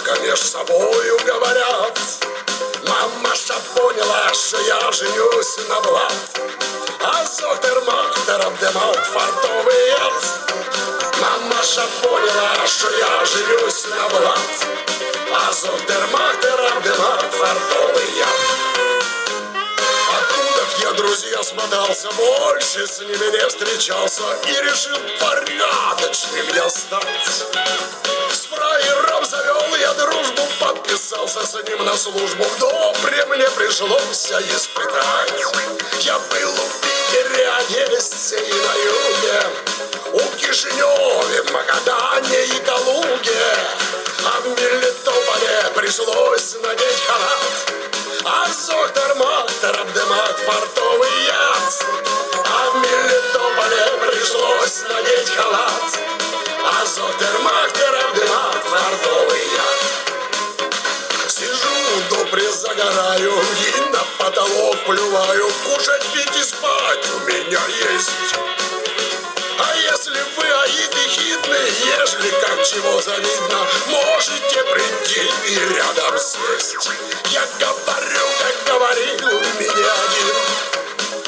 однако меж собою говорят. Мамаша поняла, что я женюсь на Влад, а Зохтер-Махтер Абдемат фартовый яд. Мамаша поняла, что я женюсь на Влад, а Зохтер-Махтер Абдемат фартовый яд. Оттуда я, друзья, смотался, больше с ними не встречался и решил порядочным я стать. С фраером завел я дружбу, подписался с ним на службу. В Добре мне пришлось испытать. Я был у Питере, Одессе и на юге, у Кишиневе, Магадане и Калуге, а в Мелитополе пришлось надеть халат, а Зохтер-Махтер Абдемат фартовый яд. А в Мелитополе пришлось надеть халат, а Зохтер-Махтер Абдемат фартовый яд. Сижу в Добре, загораю и на потолок плюваю. Кушать, пить и спать у меня есть. А если вы аиды хитные, ежели как чего завидно, можете прийти и рядом сесть. Я говорю, как говорил меня один,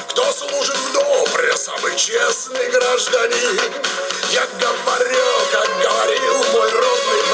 кто служит в Добре, самый честный гражданин. Я говорю, как говорил мой родный